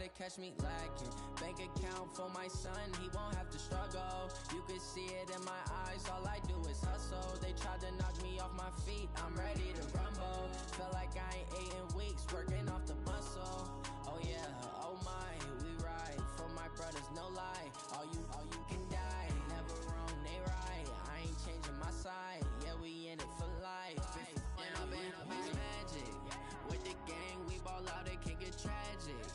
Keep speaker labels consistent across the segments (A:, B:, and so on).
A: to catch me lacking. Bank account for my son, he won't have to struggle. You can see it in my eyes, all I do is hustle. They tried to knock me off my feet, I'm ready to rumble. Felt like I ain't ate in weeks, working off the muscle. Oh yeah, oh my, we ride for my brothers, no lie. All you can die, never wrong, they right. I ain't changing my side, yeah, we in it for life. And I've been magic. With the gang, we ball out, it can get tragic.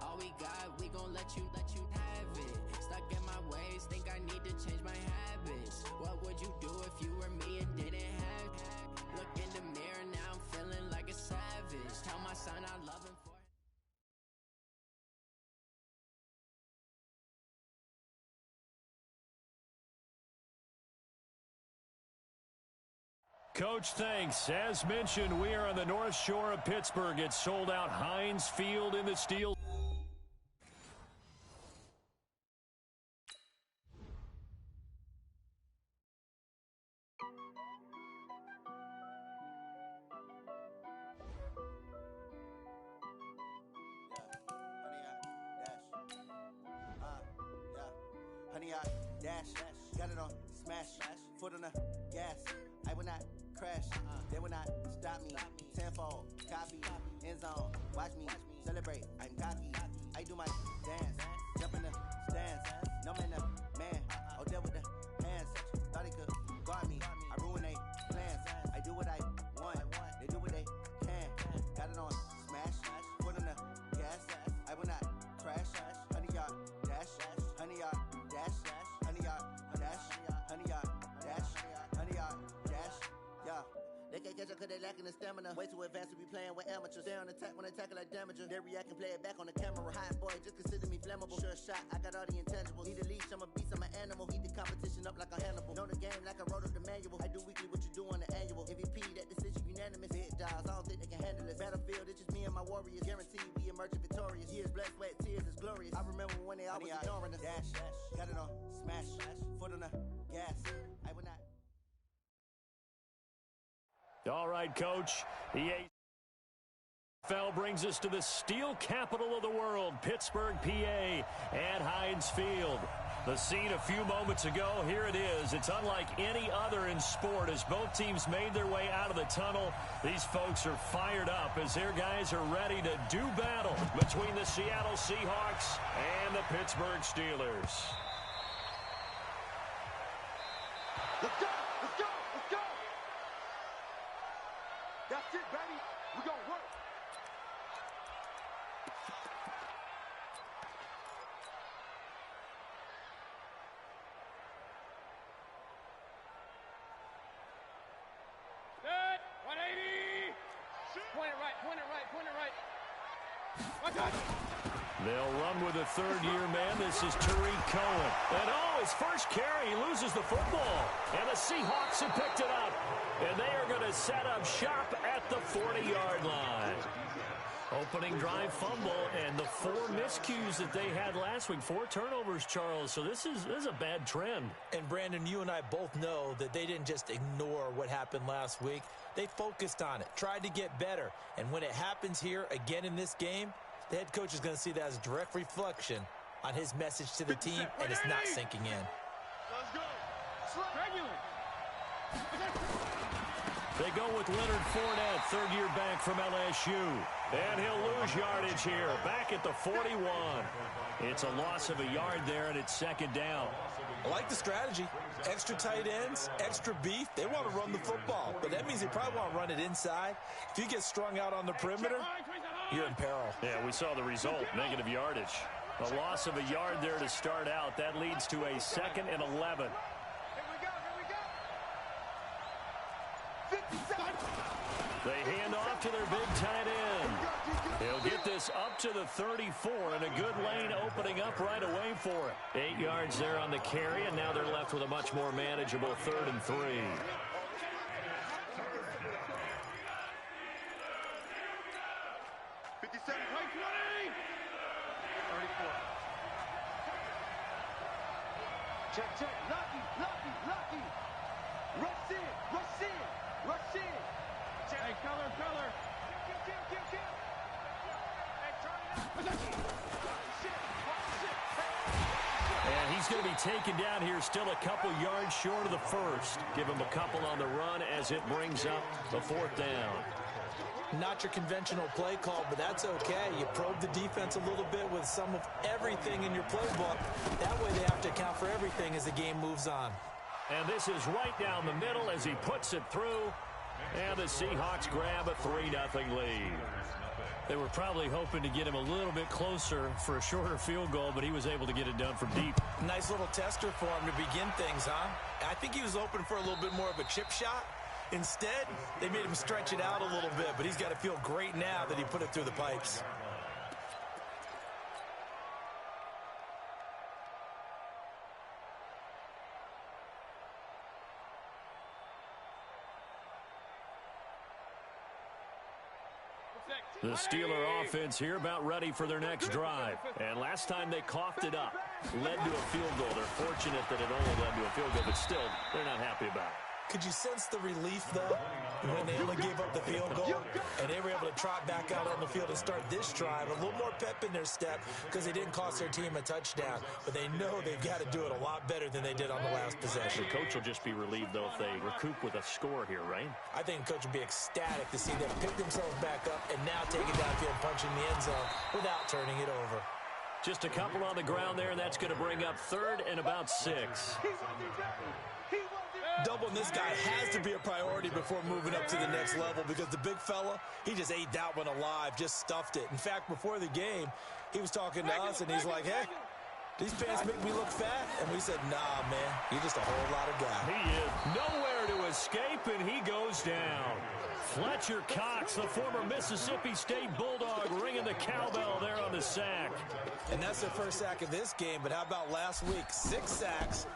A: All we got, we gon' let you have it. Stuck in my ways, think I need to change my habits. What would you do if you were me and didn't have it? Look in the mirror, now I'm feeling like a savage. Tell my son I love him for
B: Coach, thanks. As mentioned, we are on the North Shore of Pittsburgh. It's sold out Heinz Field in the Steel.
C: Honey, I dash, got it on smash, foot on the gas. I will not crash, they will not stop me. Tenfold, copy, end zone, watch me celebrate. I'm cocky, I do my dance, jump in the stands. No man, man, oh there with the hands. Thought he could guard me, I ruin they plans. I do what I want, they do what they can. Got it on smash, foot on the gas. I will not crash, honey, y'all dash, honey, y'all dash, honey, y'all dash, honey, y'all dash, honey, y'all dash, yeah. They can't catch up cause they lacking the stamina. Way too advanced to be playing with amateurs. Stay on attack when they tackle like damager. They react and play it back on the camera. Hot boy, just consider me flammable. Sure shot, I got all the intangibles. Need a leash, I'm a beast, I'm an animal. Heat the competition up like a Hannibal. Know the game like I wrote up the manual. I do weekly what you do on the annual. MVP, that decision unanimous. Hit dials, I don't think they can handle it. Battlefield, it's just me and my warriors. Guaranteed we emerging victorious. Years, blood, sweat, tears, it's glorious. I remember when they always ignoring us. Dash, got it on smash, foot on the gas. I will not.
B: All right, Coach. The AFL brings us to the steel capital of the world, Pittsburgh, PA, at Heinz Field. The scene a few moments ago, here it is. It's unlike any other in sport as both teams made their way out of the tunnel. These folks are fired up as their guys are ready to do battle between the Seattle Seahawks and the Pittsburgh Steelers.
D: Let's go! Let's go! Let's go! That's it, baby. We're going to work.
E: Good. 180. Point it right. Point it right. Point it right. Watch out.
B: They'll run with a third-year man. This is Tariq Cohen. And, his first carry, he loses the football. And the Seahawks have picked it up. And they are going to set up shop at the 40-yard line. Opening drive fumble and the 4 miscues that they had last week. 4 turnovers, Charles. So this is a bad trend.
F: And, Brandon, you and I both know that they didn't just ignore what happened last week. They focused on it, tried to get better. And when it happens here again in this game, the head coach is going to see that as a direct reflection on his message to the team, and it's not sinking in.
D: Let's go.
B: They go with Leonard Fournette, third-year back from LSU. And he'll lose yardage here, back at the 41. It's a loss of a yard there, and it's second down.
F: I like the strategy. Extra tight ends, extra beef. They want to run the football, but that means they probably want to run it inside. If you get strung out on the perimeter, you're in peril.
B: Yeah, we saw the result, negative yardage. A loss of a yard there to start out. That leads to a 2nd and 11. They hand off to their big tight end. He'll get this up to the 34, and a good lane opening up right away for it. 8 yards there on the carry, and now they're left with a much more manageable 3rd and 3.
D: Check. Lucky. Rush in.
E: Hey, color.
D: Kill. Hey, turn it up.
B: going to be taken down here, still a couple yards short of the first. Give him a couple on the run as it brings up the fourth down.
F: Not your conventional play call, but that's okay. You probe the defense a little bit with some of everything in your playbook. That way they have to account for everything as the game moves on.
B: And this is right down the middle as he puts it through. And the Seahawks grab a 3-0 lead. They were probably hoping to get him a little bit closer for a shorter field goal, but he was able to get it done from deep.
F: Nice little tester for him to begin things, huh? I think he was open for a little bit more of a chip shot. Instead, they made him stretch it out a little bit, but he's got to feel great now that he put it through the pipes.
B: The Steeler offense here about ready for their next drive. And last time they coughed it up, led to a field goal. They're fortunate that it only led to a field goal, but still, they're not happy about it.
F: Could you sense the relief, though, when they only gave up the field goal and they were able to trot back out on the field and start this drive? A little more pep in their step because they didn't cost their team a touchdown, but they know they've got to do it a lot better than they did on the last possession.
B: The coach will just be relieved, though, if they recoup with a score here, right?
F: I think the coach will be ecstatic to see them pick themselves back up and now take it downfield, punching the end zone without turning it over.
B: Just a couple on the ground there, and that's going to bring up 3rd and about 6.
F: Doubling this guy has to be a priority before moving up to the next level because the big fella, he just ate that one alive, just stuffed it. In fact, before the game, he was talking to us, and he's like, hey, these pants make me look fat. And we said, nah, man, you're just a whole lot of guy.
B: He is nowhere to escape, and he goes down. Fletcher Cox, the former Mississippi State Bulldog, ringing the cowbell there on the sack.
F: And that's their first sack of this game, but how about last week? 6 sacks.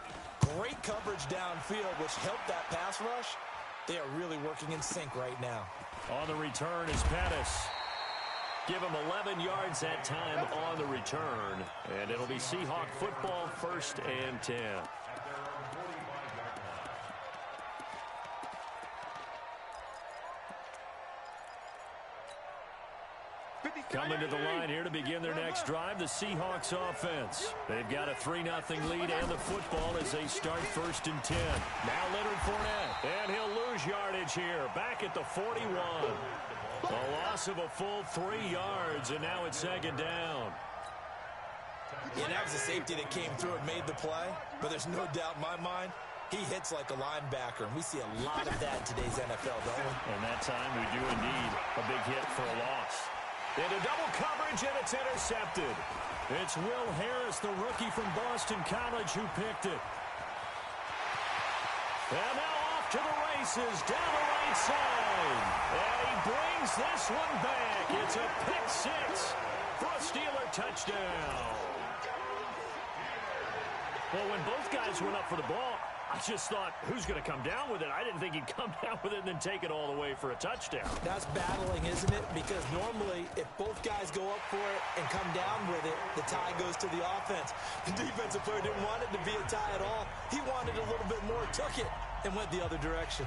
F: Great coverage downfield, which helped that pass rush. They are really working in sync right now.
B: On the return is Pettis. Give him 11 yards that time on the return. And it'll be Seahawk football, 1st and 10. Coming to the line here to begin their next drive, the Seahawks offense. They've got a 3-0 lead and the football as they start 1st and 10. Now Leonard Fournette, and he'll lose yardage here, back at the 41. A loss of a full 3 yards, and now it's 2nd down.
F: Yeah, that was a safety that came through and made the play, but there's no doubt in my mind, he hits like a linebacker, and we see a lot of that in today's NFL, don't we?
B: And that time we do indeed a big hit for a loss. Into double coverage, and it's intercepted. It's Will Harris, the rookie from Boston College, who picked it. And now off to the races, down the right side. And he brings this one back. It's a pick 6 for a Steeler touchdown. Well, when both guys went up for the ball, I just thought, who's going to come down with it? I didn't think he'd come down with it and then take it all the way for a touchdown.
F: That's battling, isn't it? Because normally, if both guys go up for it and come down with it, the tie goes to the offense. The defensive player didn't want it to be a tie at all. He wanted a little bit more, took it, and went the other direction.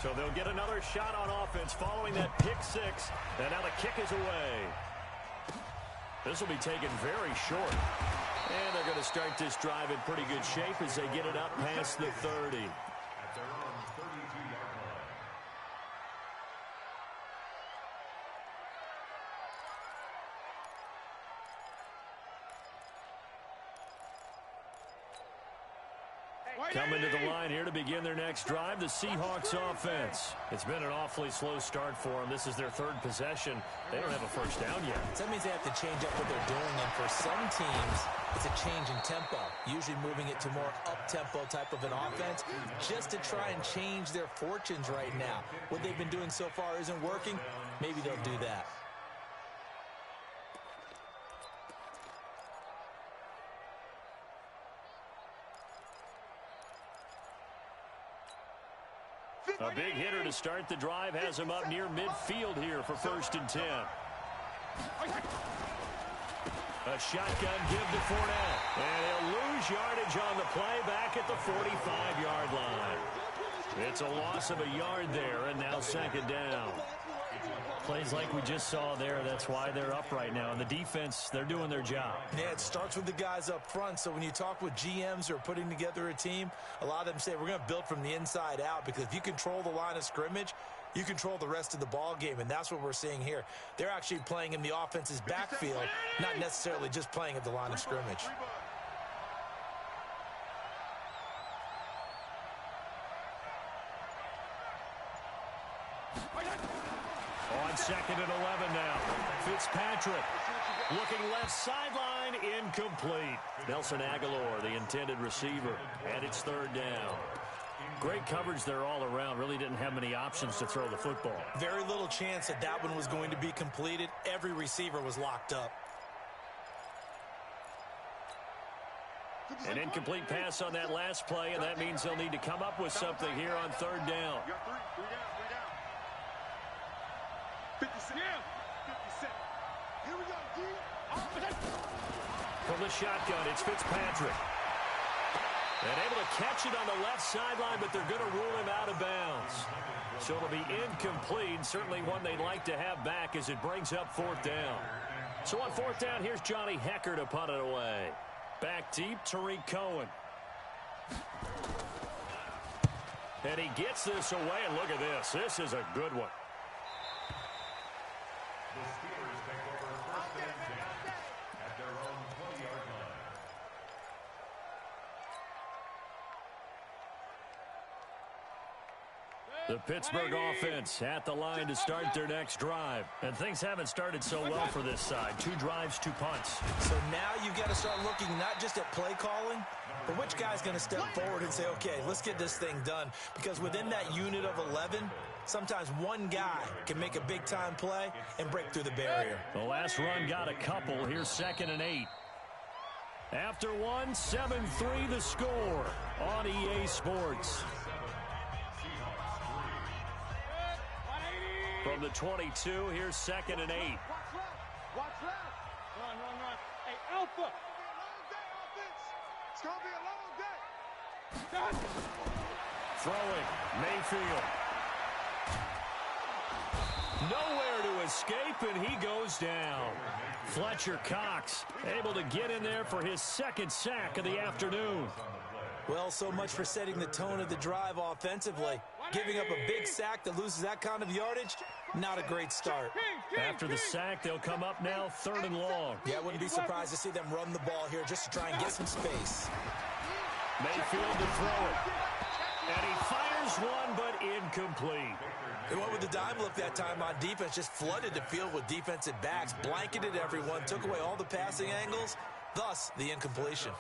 B: So they'll get another shot on offense following that pick 6. And now the kick is away. This will be taken very short. And they're going to start this drive in pretty good shape as they get it up past the 30. Coming to the line here to begin their next drive, the Seahawks offense. It's been an awfully slow start for them. This is their 3rd possession. They don't have a first down yet.
F: So that means they have to change up what they're doing, and for some teams, it's a change in tempo, usually moving it to more up-tempo type of an offense, just to try and change their fortunes right now. What they've been doing so far isn't working. Maybe they'll do that.
B: A big hitter to start the drive has him up near midfield here for 1st and 10. A shotgun give to Fournette. And he'll lose yardage on the play back at the 45-yard line. It's a loss of a yard there, and now 2nd down. Plays like we just saw there, that's why they're up right now. And the defense, they're doing their job.
F: Yeah, it starts with the guys up front. So when you talk with GMs who are putting together a team, a lot of them say we're going to build from the inside out, because if you control the line of scrimmage, you control the rest of the ball game, and that's what we're seeing here. They're actually playing in the offense's backfield, not necessarily just playing at the line of scrimmage.
B: On 2nd and 11 now. Fitzpatrick looking left sideline, incomplete. Nelson Aguilar, the intended receiver, and it's 3rd down. Great coverage there all around. Really didn't have many options to throw the football.
F: Very little chance that that one was going to be completed. Every receiver was locked up.
B: An incomplete pass on that last play, and that means they'll need to come up with something here on 3rd down.
D: You got three down. 56. 56. Here we go, D.
B: From the shotgun, it's Fitzpatrick. And able to catch it on the left sideline, but they're going to rule him out of bounds. So it'll be incomplete, certainly one they'd like to have back as it brings up 4th down. So on 4th down, here's Johnny Hekker to punt it away. Back deep, Tariq Cohen. And he gets this away, and look at this. This is a good one.
G: The Steelers take over 1st and 10 at their own 20-yard line.
B: The Pittsburgh offense at the line to start their next drive. And things haven't started so well for this side. 2 drives, 2 punts.
F: So now you've got to start looking not just at play calling, but which guy's going to step forward and say, okay, let's get this thing done. Because within that unit of 11, sometimes one guy can make a big-time play and break through the barrier.
B: The last run got a couple. Here's 2nd and 8. After one, 7-3 the score on EA Sports. From the 22, here's 2nd and 8.
D: Watch left. Watch left.
E: Run. Hey, Alpha.
D: It's going to be a long day.
B: Throwing, Mayfield. Nowhere to escape, and he goes down. Fletcher Cox able to get in there for his 2nd sack of the afternoon.
F: Well, so much for setting the tone of the drive offensively. Giving up a big sack that loses that kind of yardage, not a great start.
B: After the sack, they'll come up now 3rd and long.
F: Yeah, I wouldn't be surprised to see them run the ball here just to try and get some space.
B: Mayfield to throw it. And he fires one, but incomplete.
F: They went with the dime look that time on defense, just flooded the field with defensive backs, blanketed everyone, took away all the passing angles, thus the incompletion.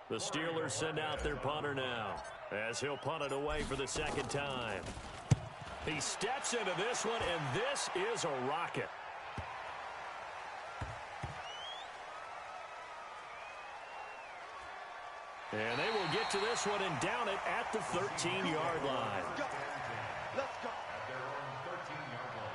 B: The Steelers send out their punter now as he'll punt it away for the 2nd time. He steps into this one, and this is a rocket. And they will get to this one and down it at the 13-yard line.
D: Let's go.
G: At their own 13-yard line.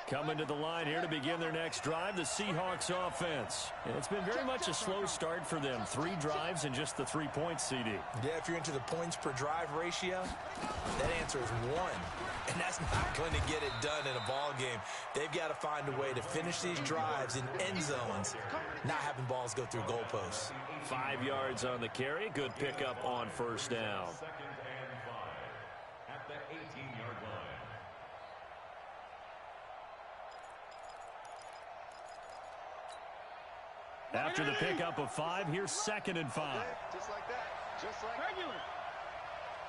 B: Coming to the line here to begin their next drive, the Seahawks offense. And it's been very much a slow start for them. 3 drives and just the 3 points, CD.
F: Yeah, if you're into the points per drive ratio, that answer is 1. And that's not going to get it done in a ball game. They've got to find a way to finish these drives in end zones, not having balls go through goalposts.
B: 5 yards on the carry. Good pickup on 1st down.
G: 2nd and 5 at the 18-yard line.
B: After the pickup of 5, here's 2nd and 5.
D: Just like that. Just like
E: Regular.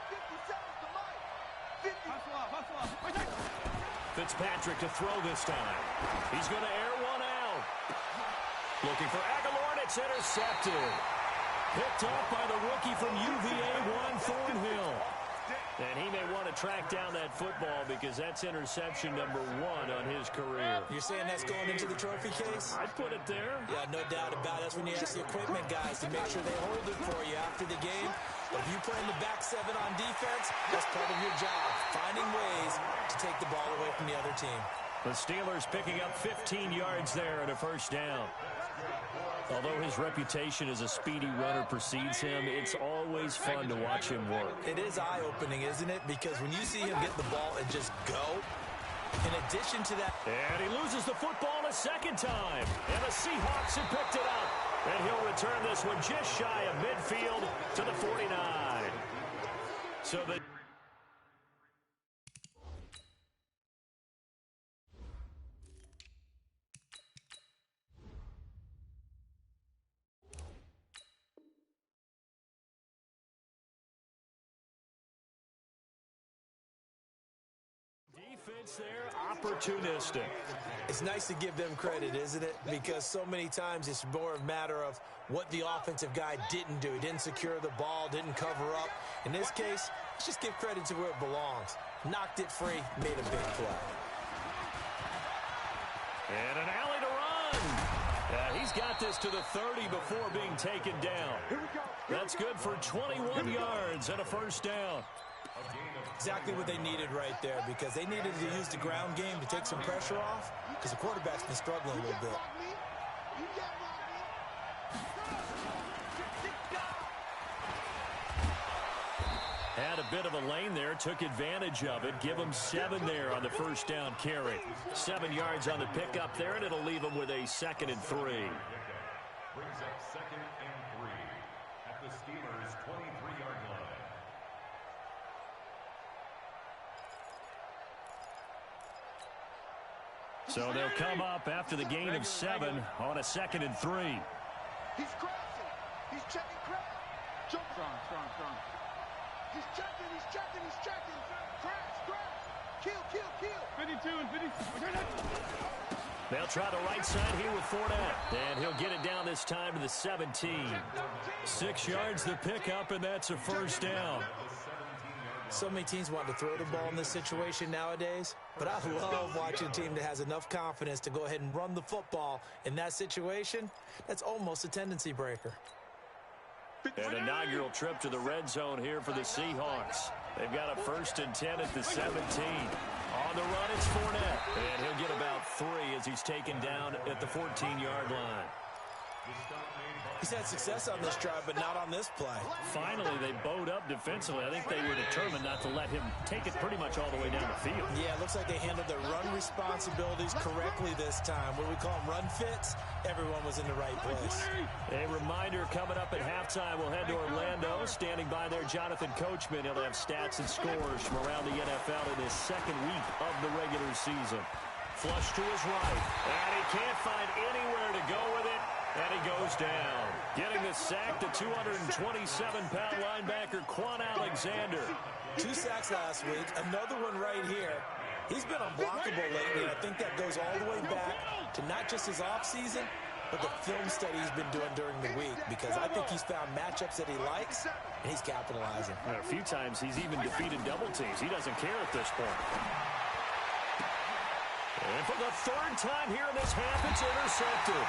D: 50 seconds to Mike. 50.
E: Hustle off.
B: Fitzpatrick to throw this time. He's going to air one out. Looking for Aguilar, and it's intercepted. Picked up by the rookie from UVA, Juan Thornhill. And he may want to track down that football because that's interception number 1 on his career.
F: You're saying that's going into the trophy case?
B: I'd put it there.
F: Yeah, no doubt about it. That's when you ask the equipment guys to make sure they hold it for you after the game. But if you play in the back 7 on defense, that's part of your job. finding ways to take the ball away from the other team.
B: The Steelers picking up 15 yards there and a first down. Although his reputation as a speedy runner precedes him, it's always fun to watch him work.
F: It is eye-opening, isn't it? Because when you see him get the ball and just go, in addition to that...
B: And he loses the football a second time. And the Seahawks have picked it up. And he'll return this one just shy of midfield to the 49. So the... Defense there, opportunistic.
F: It's nice to give them credit, isn't it? Because so many times it's more a matter of what the offensive guy didn't do. He didn't secure the ball, didn't cover up. In this case, let's just give credit to where it belongs. Knocked it free, made a big play.
B: And an alley to run. He's got this to the 30 before being taken down. That's good for 21 yards and a first down.
F: Exactly what they needed right there, because they needed to use the ground game to take some pressure off, because the quarterback's been struggling a little bit.
B: Had a bit of a lane there, took advantage of it. Give him 7 there on the first down carry. 7 yards on the pickup there, and it'll leave him with a 2nd and 3.
G: Brings up 2nd and 3 at the Steelers' 23-yard line.
B: So they'll come up after the gain of 7 on a 2nd and 3.
D: He's crossing. He's checking crowd. Jump. Strong. He's checking. Crash. Kill.
E: 52 and 53.
B: They'll try the right side here with Fournette. And he'll get it down this time to the 17. 6 yards the pickup, and that's a first down.
F: So many teams want to throw the ball in this situation nowadays, but I love watching a team that has enough confidence to go ahead and run the football in that situation. That's almost a tendency breaker.
B: An inaugural trip to the red zone here for the Seahawks. They've got a 1st and 10 at the 17. On the run, it's Fournette. And he'll get about 3 as he's taken down at the 14-yard line.
F: He's had success on this drive, but not on this play.
B: Finally, they bowed up defensively. I think they were determined not to let him take it pretty much all the way down the field.
F: Yeah, it looks like they handled their run responsibilities correctly this time. What we call them run fits, everyone was in the right place.
B: A reminder coming up at halftime, we'll head to Orlando. Standing by there, Jonathan Coachman. He'll have stats and scores from around the NFL in his 2nd week of the regular season. Flush to his right, and he can't find anywhere to go with it. And he goes down. Getting the sack, the 227-pound linebacker, Quan Alexander.
F: 2 sacks last week, another one right here. He's been unblockable lately, and I think that goes all the way back to not just his offseason, but the film study he's been doing during the week, because I think he's found matchups that he likes, and he's capitalizing.
B: And a few times he's even defeated double teams. He doesn't care at this point. And for the 3rd time here in this half, it's intercepted.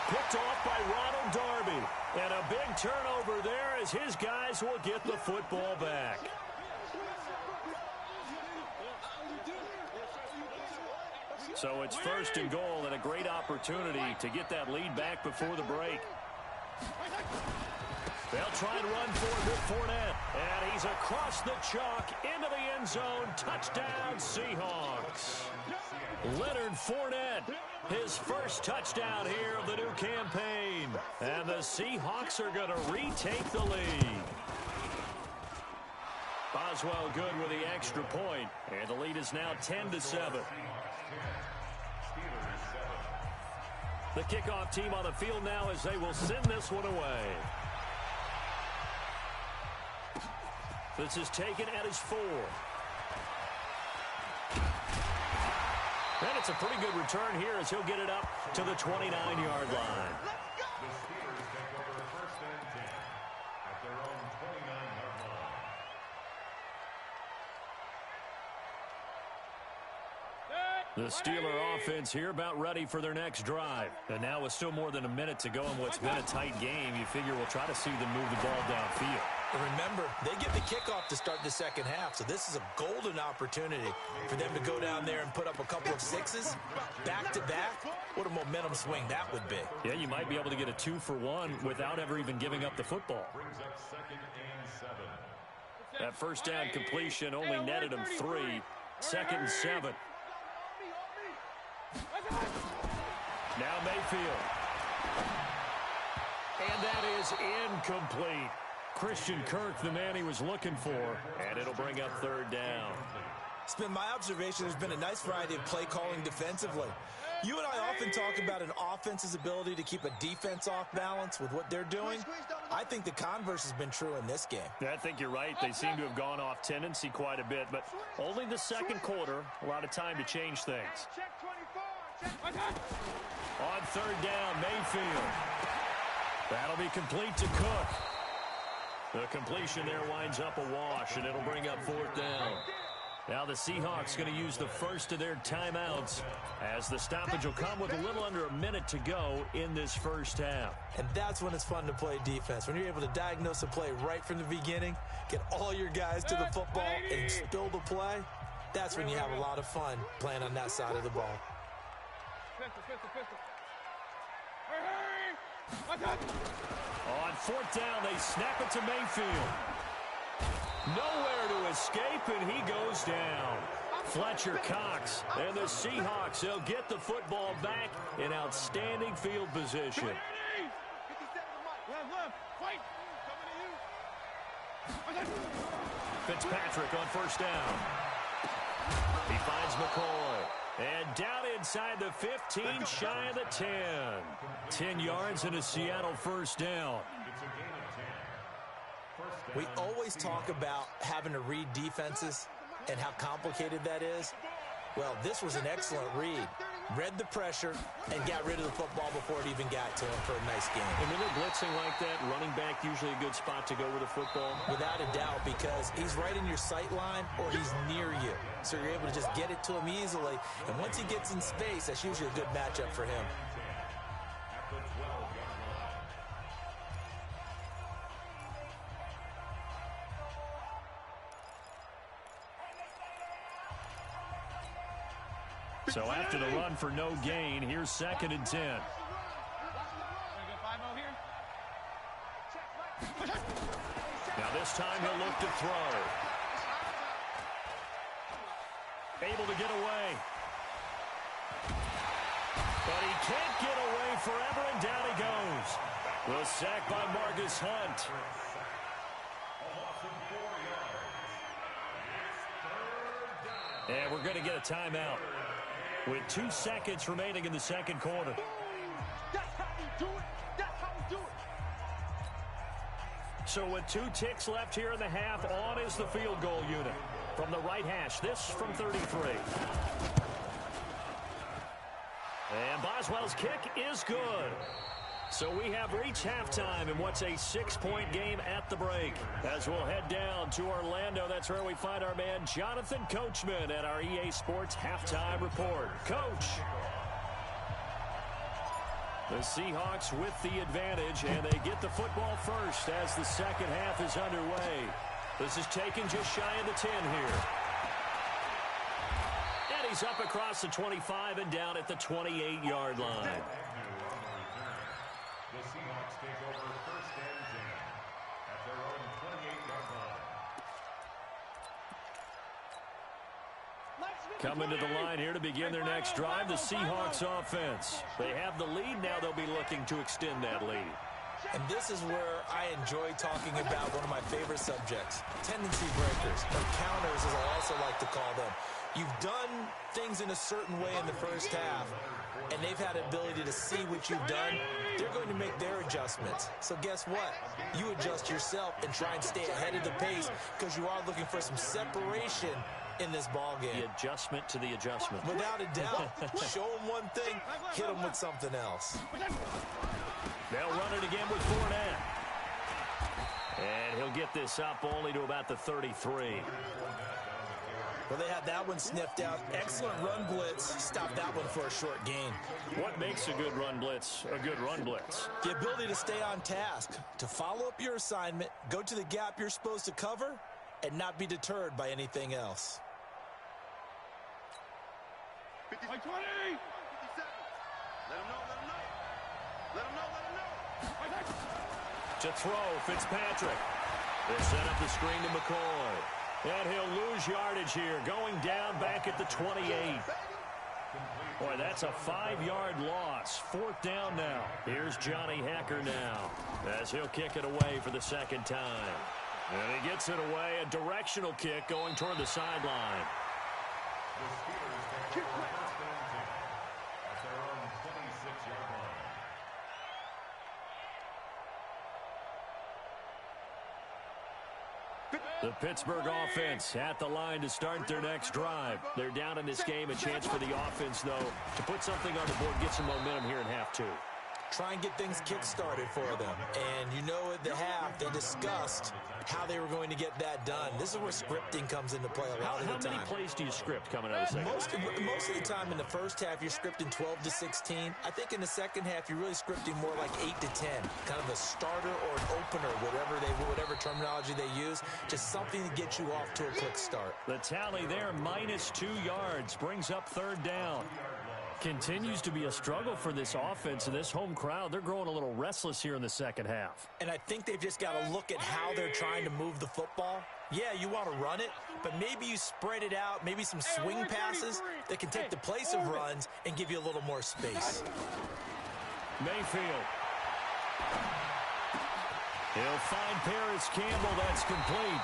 B: Picked off by Ronald Darby. And a big turnover there as his guys will get the football back. So it's 1st and goal and a great opportunity to get that lead back before the break. They'll try and run forward with Fournette. And he's across the chalk into the end zone. Touchdown, Seahawks. Leonard Fournette, his first touchdown here of the new campaign. And the Seahawks are going to retake the lead. Boswell good with the extra point. And the lead is now 10-7. The kickoff team on the field now as they will send this one away. This is taken at his 4. And it's a pretty good return here as he'll get it up to the 29-yard line.
G: The Steelers take over 1st and 10 at their own 29-yard line.
B: The Steeler offense here about ready for their next drive. And now with still more than a minute to go in what's been a tight game, you figure we'll try to see them move the ball downfield.
F: And remember, they get the kickoff to start the second half, so this is a golden opportunity for them to go down there and put up a couple of sixes back-to-back. What a momentum swing that would be.
B: Yeah, you might be able to get a 2-for-1 without ever even giving up the football.
G: Brings up 2nd and 7.
B: That first down completion only netted him 3. 2nd and 7. Now Mayfield. And that is incomplete. Christian Kirk, the man he was looking for, and it'll bring up 3rd down.
F: It's been my observation there's been a nice variety of play calling defensively. You and I often talk about an offense's ability to keep a defense off balance with what they're doing. I think the converse has been true in this game.
B: I think you're right. They seem to have gone off tendency quite a bit, but only the second quarter, a lot of time to change things. On 3rd down, Mayfield. That'll be complete to Cook. The completion there winds up a wash, and it'll bring up 4th down. Now the Seahawks going to use the first of their timeouts as the stoppage will come with a little under a minute to go in this first half.
F: And that's when it's fun to play defense. When you're able to diagnose a play right from the beginning, get all your guys to the football and spill the play, that's when you have a lot of fun playing on that side of the ball.
B: On 4th down, they snap it to Mayfield. Nowhere to escape, and he goes down. Fletcher Cox and the Seahawks, they'll get the football back in outstanding field position. Fitzpatrick on 1st down. He finds McCoy. And down inside the 15, shy of the 10. 10 yards and a Seattle 1st down.
F: We always talk about having to read defenses and how complicated that is. Well, this was an excellent read. Read the pressure and got rid of the football before it even got to him for a nice game.
B: And when they're blitzing like that, running back usually a good spot to go with a football?
F: Without a doubt, because he's right in your sight line or he's near you. So you're able to just get it to him easily. And once he gets in space, that's usually a good matchup for him.
B: So after the run for no gain, here's 2nd and 10. Now this time he'll look to throw. Able to get away. But he can't get away forever, and down he goes. The sack by Marcus Hunt. And we're going to get a timeout with 2 seconds remaining in the second quarter.
D: That's how we do it. That's how we do it.
B: So with 2 ticks left here in the half, on is the field goal unit. From the right hash, this from 33. And Boswell's kick is good. So we have reached halftime in what's a 6-point game at the break. As we'll head down to Orlando, that's where we find our man Jonathan Coachman at our EA Sports Halftime Report. Coach. The Seahawks with the advantage, and they get the football first as the second half is underway. This is taken just shy of the 10 here. And he's up across the 25 and down at the 28-yard line.
G: The Seahawks take over 1st and 10 at their own 28-yard line.
B: Coming to the line here to begin their next drive, the Seahawks offense. They have the lead. Now they'll be looking to extend that lead.
F: And this is where I enjoy talking about one of my favorite subjects, tendency breakers, or counters as I also like to call them. You've done things in a certain way in the first half, and they've had the ability to see what you've done. They're going to make their adjustments. So guess what? You adjust yourself and try and stay ahead of the pace because you are looking for some separation in this ball game.
B: The adjustment to the adjustment.
F: Without a doubt. Show them one thing, hit them with something else.
B: They'll run it again with Fournette. And he'll get this up only to about the 33.
F: Well, they had that one sniffed out. Excellent run blitz. Stop that one for a short gain.
B: What makes a good run blitz a good run blitz?
F: The ability to stay on task, to follow up your assignment, go to the gap you're supposed to cover, and not be deterred by anything else.
D: 50, 20. 57. Let him know, let him know. Let him know, let him know.
B: To throw, Fitzpatrick. They set up the screen to McCoy. And he'll lose yardage here, going down back at the 28. Boy, that's a 5-yard loss. 4th down now. Here's Johnny Hekker now as he'll kick it away for the second time. And he gets it away, a directional kick going toward the sideline.
G: The Steelers take over first and 10 at their own 26-yard line.
B: The Pittsburgh offense at the line to start their next drive. They're down in this game. A chance for the offense, though, to put something on the board, get some momentum here in half 2.
F: Try and get things kick-started for them. And you know at the half, they discussed how they were going to get that done. This is where scripting comes into play a lot of the time.
B: How many plays do you script coming out of the second half?
F: Most of the time in the first half, you're scripting 12 to 16. I think in the second half, you're really scripting more like 8 to 10. Kind of a starter or an opener, whatever terminology they use. Just something to get you off to a quick start.
B: The tally there, minus 2 yards, brings up 3rd down. Continues to be a struggle for this offense and this home crowd. They're growing a little restless here in the second half.
F: And I think they've just got to look at how they're trying to move the football. Yeah, you want to run it, but maybe you spread it out, maybe some swing passes that can take the place of runs and give you a little more space.
B: Mayfield. He'll find Paris Campbell. That's complete.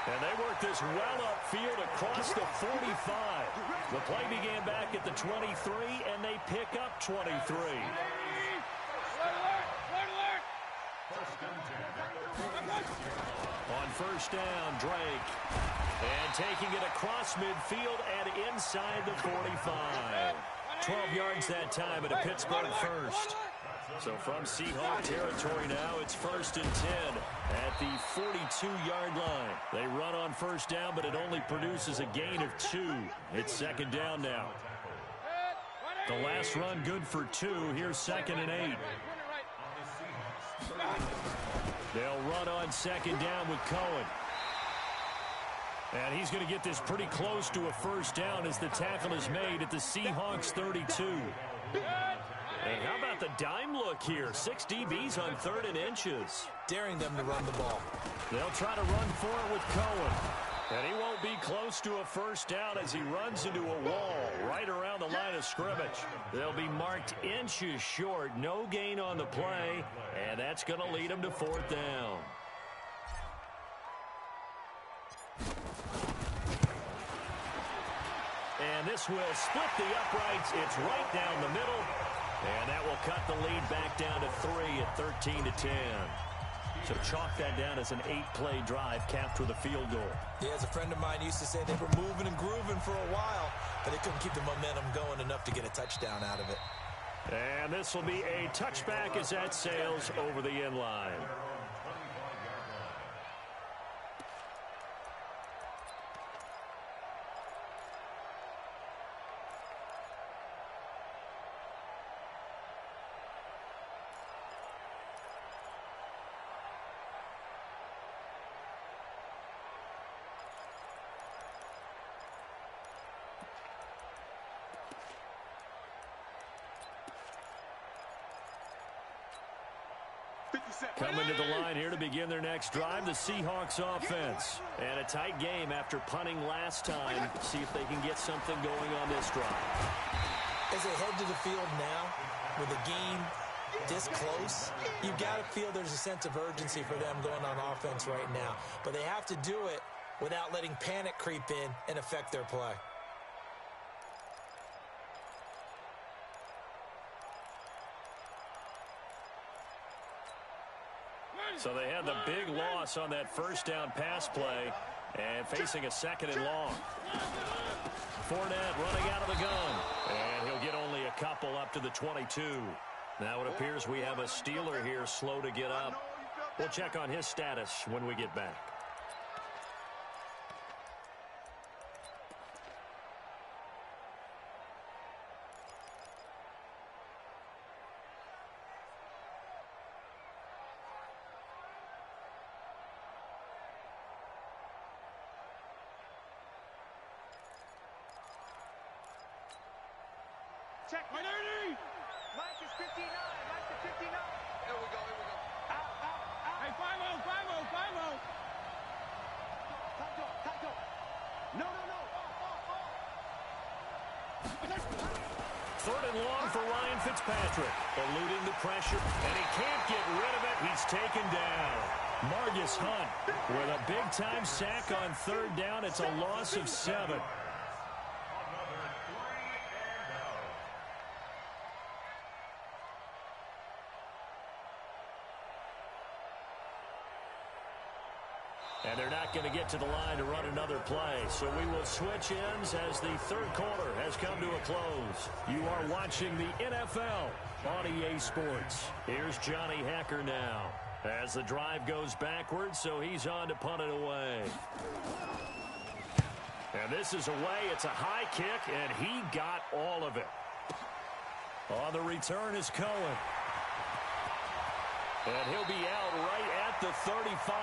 B: And they work this well upfield across the 45. The play began back at the 23, and they pick up 23. On first down, Drake. And taking it across midfield and inside the 45. 12 yards that time at a Pittsburgh first. So from Seahawk territory now, it's 1st and 10 at the 42-yard line. They run on first down, but it only produces a gain of 2. It's 2nd down now. The last run good for 2. Here's 2nd and 8. They'll run on 2nd down with Cohen. And he's going to get this pretty close to a first down as the tackle is made at the Seahawks 32. And how about the dime look here? 6 DBs on 3rd and inches.
F: Daring them to run the ball.
B: They'll try to run for it with Cohen. And he won't be close to a first down as he runs into a wall right around the line of scrimmage. They'll be marked inches short. No gain on the play. And that's going to lead them to 4th down. And this will split the uprights. It's right down the middle. And that will cut the lead back down to 3 at 13 to 10. So chalk that down as an 8-play drive capped with a field goal.
F: Yeah, as a friend of mine used to say, they were moving and grooving for a while, but they couldn't keep the momentum going enough to get a touchdown out of it.
B: And this will be a touchback as that sails over the end line. Coming to the line here to begin their next drive, the Seahawks offense. And a tight game after punting last time. See if they can get something going on this drive.
F: As they head to the field now, with the game this close, you've got to feel there's a sense of urgency for them going on offense right now. But they have to do it without letting panic creep in and affect their play.
B: So they had the big loss on that first down pass play and facing a 2nd and long. Fournette running out of the gun. And he'll get only a couple up to the 22. Now it appears we have a Steeler here slow to get up. We'll check on his status when we get back.
E: check. Mike is 59. Mike is 59.
D: Here we go.
E: Out. Hey, 5-0. Tato. No.
B: Third and long for Ryan Fitzpatrick. Eluding the pressure, and he can't get rid of it. He's taken down. Margus Hunt with a big-time sack on third down. It's a loss of 7. And they're not going to get to the line to run another play. So we will switch ends as the third quarter has come to a close. You are watching the NFL on EA Sports. Here's Johnny Hacker now as the drive goes backwards, so he's on to punt it away. And this is away. It's a high kick, and he got all of it. On the return is Cohen. And he'll be out right at the 35.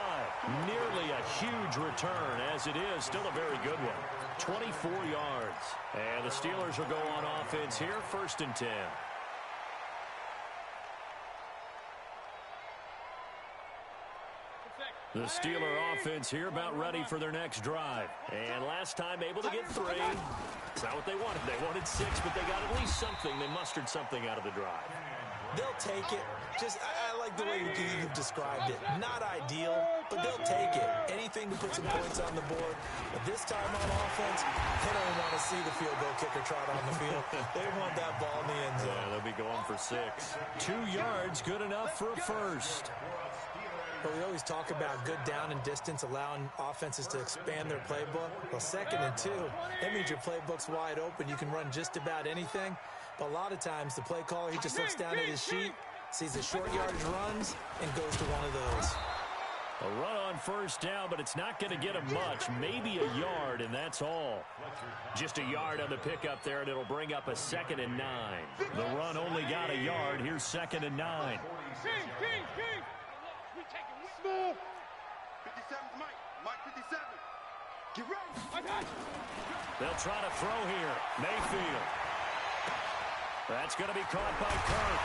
B: Nearly a huge return, as it is still a very good one. 24 yards. And the Steelers will go on offense here, 1st and 10. The Steeler offense here about ready for their next drive. And last time able to get 3. It's not what they wanted. They wanted 6, but they got at least something. They mustered something out of the drive.
F: They'll take it. I like the way you've described it. Not ideal, but they'll take it. Anything to put some points on the board. But this time on offense, they don't want to see the field goal kicker trot on the field. They want that ball in the end zone.
B: Yeah, they'll be going for 6. 2 yards, good enough for a first.
F: But we always talk about good down and distance, allowing offenses to expand their playbook. Well, 2nd and 2, that means your playbook's wide open. You can run just about anything. But a lot of times, the play caller, he just looks down at his sheet, sees the short yardage runs, and goes to one of those.
B: A run on first down, but it's not going to get him much. Maybe a yard, and that's all. Just a yard on the pickup there, and it'll bring up a 2nd and 9. The run only got a yard. Here's 2nd and 9.
E: King. Small.
D: 57's Mike. Mike 57.
E: Get ready.
B: They'll try to throw here. Mayfield. That's going to be caught by Kirk.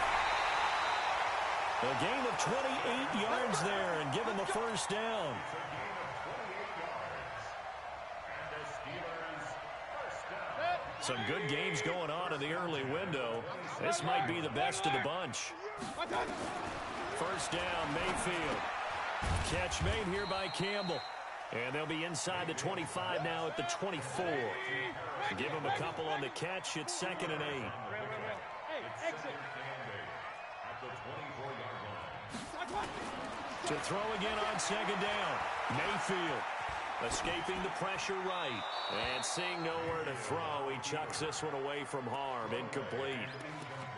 B: A gain of 28 yards there and give him the first down. Some good games going on in the early window. This might be the best of the bunch. First down, Mayfield. Catch made here by Campbell. And they'll be inside the 25 now at the 24. Give him a couple on the catch. It's 2nd and 8. To throw again on 2nd down. Mayfield escaping the pressure right. And seeing nowhere to throw, he chucks this one away from harm. Incomplete.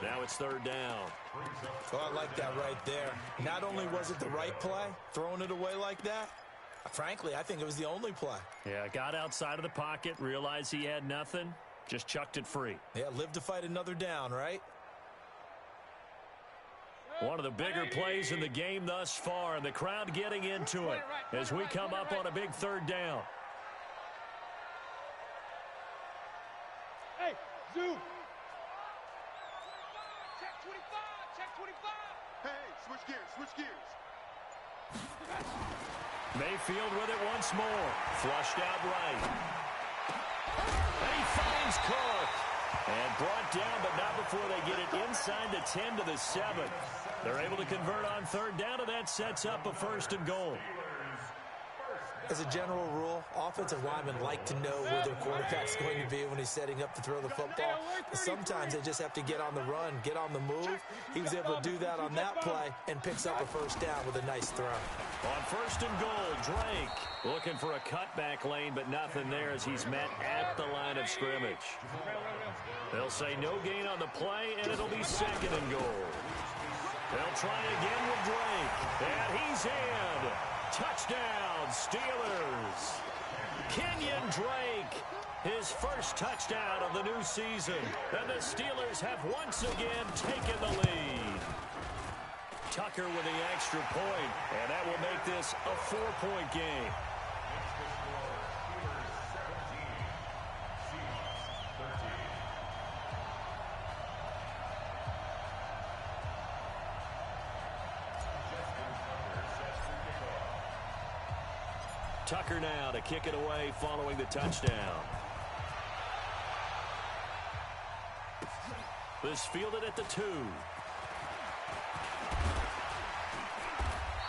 B: Now it's 3rd down.
F: Well, I like that right there. Not only was it the right play, throwing it away like that, frankly, I think it was the only play.
B: Yeah, got outside of the pocket, realized he had nothing, just chucked it free.
F: Yeah, live to fight another down, right?
B: One of the bigger plays in the game thus far, and the crowd getting into it as we come up on a big 3rd down.
E: Hey, zoom. Check 25.
D: Hey, switch gears.
B: Mayfield with it once more. Flushed out right. And he finds Cook. And brought down, but not before they get it inside the 10 to the 7. They're able to convert on 3rd down, and that sets up a 1st and goal.
F: As a general rule, offensive linemen like to know where their quarterback's going to be when he's setting up to throw the football. But sometimes they just have to get on the run, get on the move. He was able to do that on that play and picks up a 1st down with a nice throw.
B: On 1st and goal, Drake looking for a cutback lane, but nothing there as he's met at the line of scrimmage. They'll say no gain on the play, and it'll be 2nd and goal. They'll try again with Drake, and he's in. Touchdown, Steelers. Kenyon Drake, his first touchdown of the new season. And the Steelers have once again taken the lead. Tucker with the extra point, and that will make this a 4-point game. Tucker now to kick it away following the touchdown. This fielded at the 2.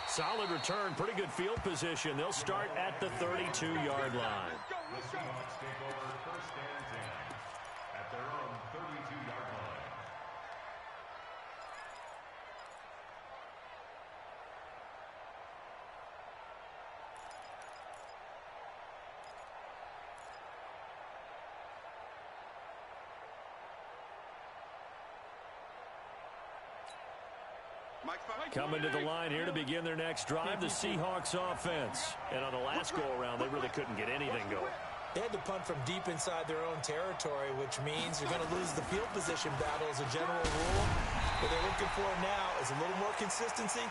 B: Solid return, pretty good field position. They'll start at the 32-yard line.
G: The Seahawks take over first and 10 at their own 32-yard line.
B: Coming to the line here to begin their next drive, the Seahawks offense. And on the last go-around, they really couldn't get anything going.
F: They had to punt from deep inside their own territory, which means you're going to lose the field position battle as a general rule. What they're looking for now is a little more consistency,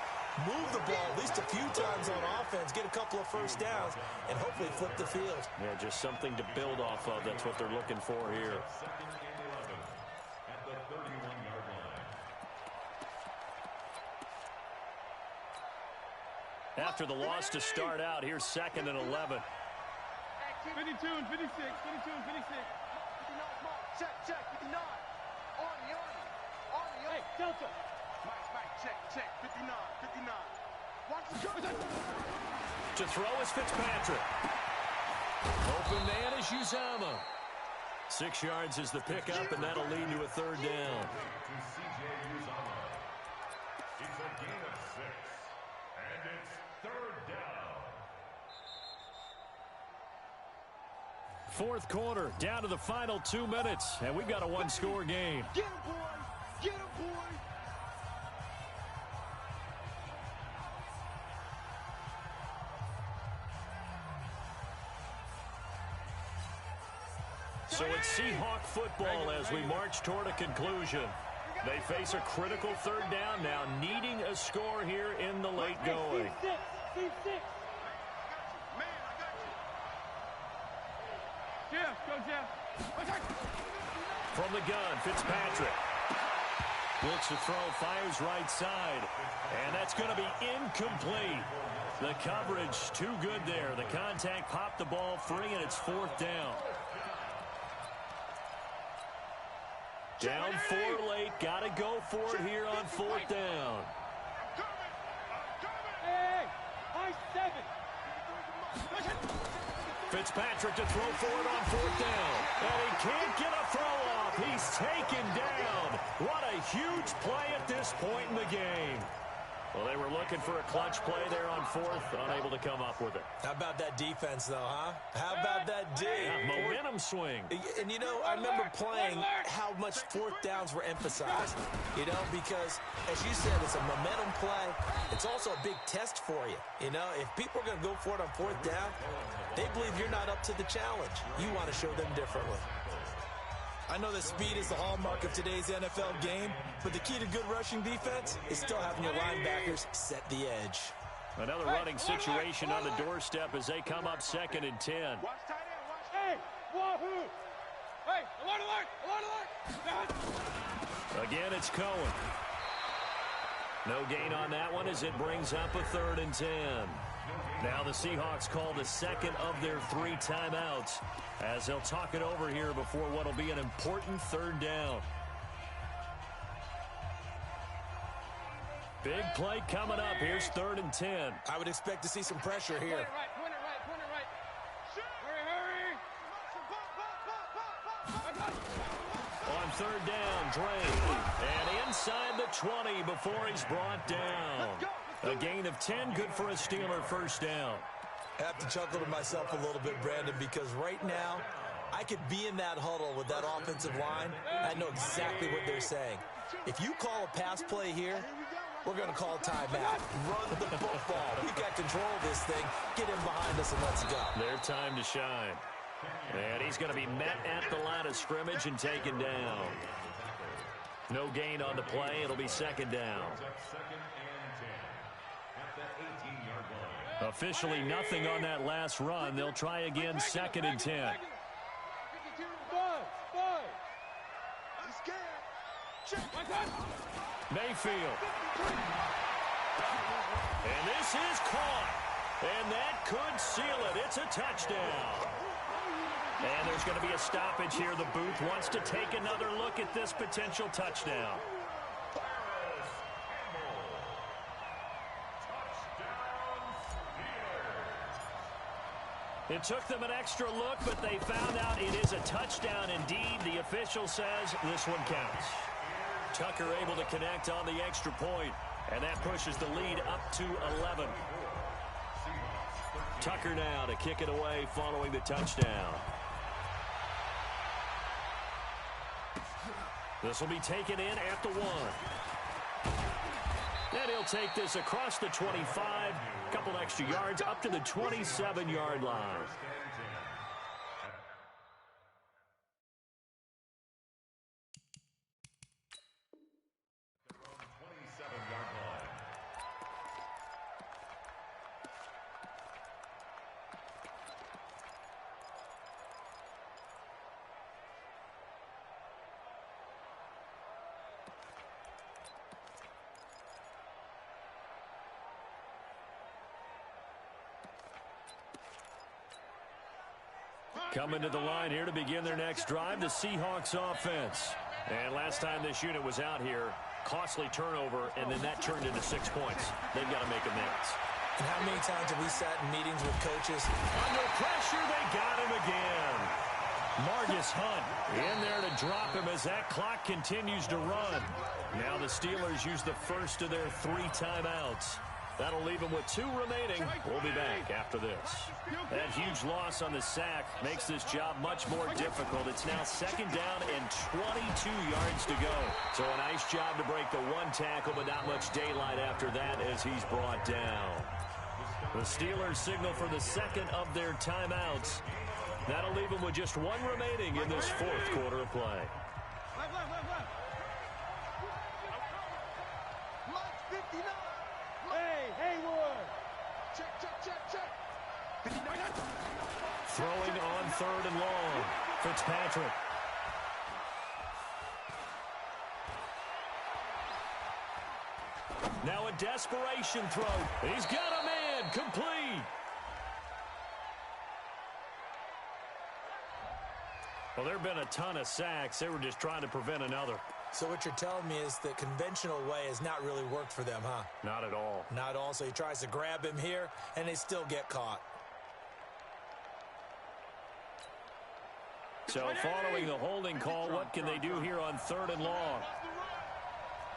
F: move the ball at least a few times on offense, get a couple of first downs, and hopefully flip the field.
B: Yeah, just something to build off of. That's what they're looking for here.
G: Second and 11 at the 31-yard line.
B: After the loss to start out, here's 2nd and 11.
E: 52 and 56, 52 and 56. 59, check, 59. Army. Hey, Delta. Mike, check, 59. Watch the go.
B: To throw is Fitzpatrick. Open man is Uzomah. 6 yards is the pickup, and that'll lead to a 3rd down.
G: To C.J. Uzomah. It's a gain of 6, and it's 3rd down.
B: 4th quarter, down to the final 2 minutes, and we've got a 1-score game.
E: Get him, boys. Get him, boys.
B: So it's Seahawk football as we march toward a conclusion. They face a critical 3rd down now, needing a score here in the late going.
E: Jeff, go Jeff.
B: From the gun, Fitzpatrick. Looks to throw, fires right side. And that's going to be incomplete. The coverage too good there. The contact popped the ball free, and it's 4th down. Down 4 late. Got to go for it here on 4th down.
E: Hey, high 7.
B: Fitzpatrick to throw for it on 4th down. And he can't get a throw off. He's taken down. What a huge play at this point in the game. Well, they were looking for a clutch play there on 4th, unable to come up with it.
F: How about that defense, though, huh? How about that D?
B: Yeah, momentum swing.
F: And, you know, I remember playing how much 4th downs were emphasized, you know, because, as you said, it's a momentum play. It's also a big test for you. You know, if people are going to go for it on 4th down, they believe you're not up to the challenge. You want to show them differently. I know that speed is the hallmark of today's NFL game, but the key to good rushing defense is still having your linebackers set the edge.
B: Another running situation on the doorstep as they come up 2nd and 10.
E: Watch tight end, watch. Hey, wahoo! Hey, alert!
B: Again, it's Cohen. No gain on that one as it brings up a 3rd and 10. Now the Seahawks call the 2nd of their 3 timeouts as they'll talk it over here before what will be an important 3rd down. Big play coming up. Here's 3rd and 10.
F: I would expect to see some pressure here.
E: Point it right. Hurry.
B: On 3rd down, Drake. And inside the 20 before he's brought down. A gain of 10, good for a Steeler 1st down.
F: I have to chuckle to myself a little bit, Brandon, because right now I could be in that huddle with that offensive line. I know exactly what they're saying. If you call a pass play here, we're going to call timeout. Run the football. We've got control of this thing. Get him behind us and let's go.
B: Their time to shine. And he's going to be met at the line of scrimmage and taken down. No gain on the play. It'll be 2nd down. Officially nothing on that last run. They'll try again 2nd and 10. Mayfield. And this is caught. And that could seal it. It's a touchdown. And there's going to be a stoppage here. The booth wants to take another look at this potential touchdown. It took them an extra look, but they found out it is a touchdown indeed. The official says this one counts. Tucker able to connect on the extra point, and that pushes the lead up to 11. Tucker now to kick it away following the touchdown. This will be taken in at the 1. And he'll take this across the 25, a couple extra yards up to the 27-yard line. Coming to the line here to begin their next drive, the Seahawks offense. And last time this unit was out here, costly turnover, and then that turned into 6 points. They've got to make amends.
F: And how many times have we sat in meetings with coaches?
B: Under pressure, they got him again. Margus Hunt in there to drop him as that clock continues to run. Now the Steelers use the first of their 3 timeouts. That'll leave them with 2 remaining. We'll be back after this. That huge loss on the sack makes this job much more difficult. It's now 2nd down and 22 yards to go. So a nice job to break the 1 tackle, but not much daylight after that as he's brought down. The Steelers signal for the 2nd of their timeouts. That'll leave them with just 1 remaining in this 4th quarter of play. Throwing on 3rd and long. Fitzpatrick. Now a desperation throw. He's got a man. Complete. Well, there have been a ton of sacks. They were just trying to prevent another.
F: So what you're telling me is the conventional way has not really worked for them, huh?
B: Not at all.
F: Not at all. So he tries to grab him here, and they still get caught.
B: So following the holding call, what can they do here on 3rd and long?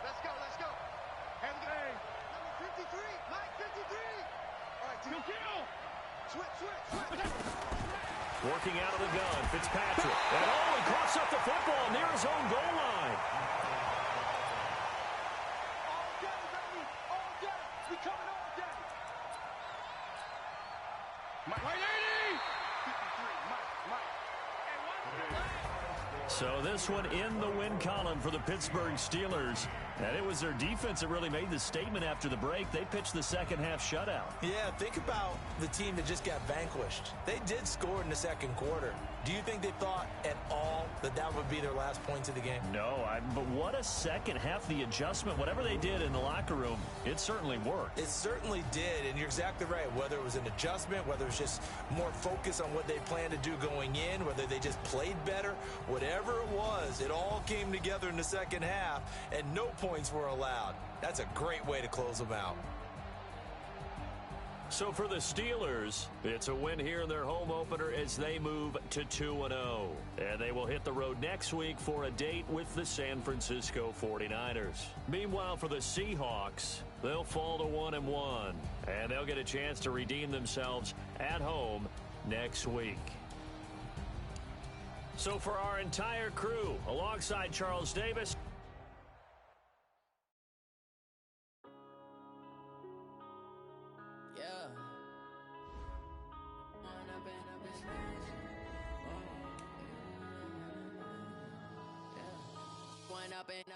D: Let's go, let's go. Number 53, Mike 53. All right, kill. Switch.
B: Working out of the gun, Fitzpatrick. And he coughs up the football near his own goal line.
D: All day, baby. All day. We coming all day. Mike 80. 53, Mike.
B: So this one in the win column for the Pittsburgh Steelers. And it was their defense that really made the statement after the break. They pitched the second half shutout.
F: Yeah, think about the team that just got vanquished. They did score in the 2nd quarter. Do you think they thought at all that that would be their last points of the game?
B: No, but what a second half. The adjustment, whatever they did in the locker room, it certainly worked.
F: It certainly did, and you're exactly right. Whether it was an adjustment, whether it was just more focus on what they planned to do going in, whether they just played better, whatever it was, it all came together in the second half, and no points were allowed. That's a great way to close them out.
B: So for the Steelers, it's a win here in their home opener as they move to 2-0. And they will hit the road next week for a date with the San Francisco 49ers. Meanwhile, for the Seahawks, they'll fall to 1-1. And they'll get a chance to redeem themselves at home next week. So for our entire crew, alongside Charles Davis,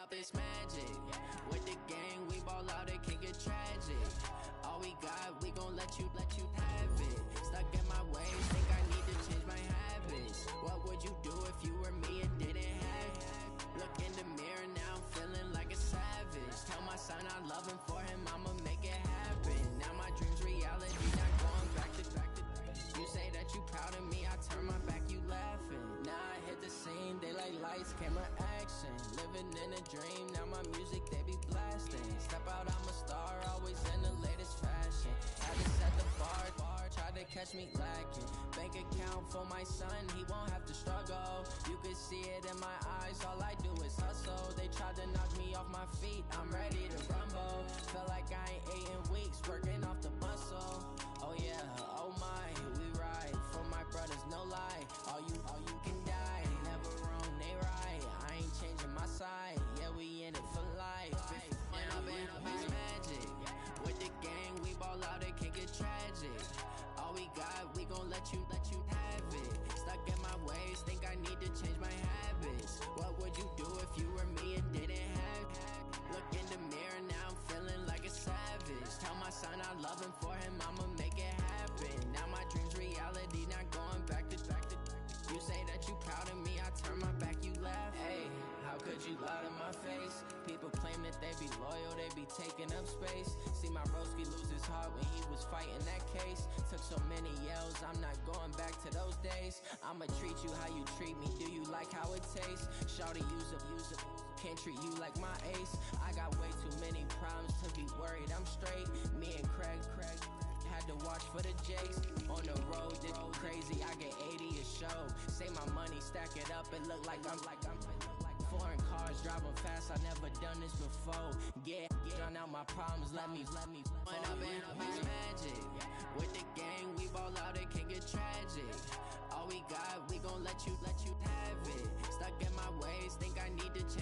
A: up is magic. With the gang, we ball out, it can get tragic. All we got, we gon' let you have it. Stuck in my ways, think I need to change my habits. What would you do if you were me and didn't have it? Look in the mirror, now I'm feeling like a savage. Tell my son I love him, for him I'ma make it happen. Now my dream's reality, not going living in a dream. Now my music, they be blasting. Step out, I'm a star, always in the latest fashion. Had to set the bar, try to catch me lacking. Bank account for my son, he won't have to struggle. You can see it in my eyes, all I do is hustle. They tried to knock me off my feet, I'm ready to rumble. Felt like I ain't ate in weeks, working off the muscle. Oh yeah, oh my, we ride for my brothers, no lie. All you can die, never wrong, they right. I ain't changing my side, yeah, we in it for life. When I'm in it's magic, with the gang, we ball out, it can get tragic. All we got, we gon' let you have it. Stuck in my ways, think I need to change my habits. What would you do if you were me and didn't have it? Look in the mirror, now I'm feeling like a savage. Tell my son I love him, for him I'ma make it happen. Now my dream's reality, not going back to. You say that you proud of me, I turn my back, you laugh. Hey, how could you lie to my face? People claim that they be loyal, they be taking up space. See my broski lose his heart when he was fighting that case. Took so many yells, I'm not going back to those days. I'ma treat you how you treat me, do you like how it tastes? Shawty, use up, can't treat you like my ace. I got way too many problems to be worried, I'm straight. Me and Craig had to watch for the Jakes. On the road, this crazy, I get 80 a show. Say my money, stack it up, it look like I'm foreign cars, driving fast, I never done this before. Yeah, drown out my problems, let me When I'm in it's magic. With the gang, we ball out, it can get tragic. All we got, we gon' let you have it. Stuck in my ways, think I need to change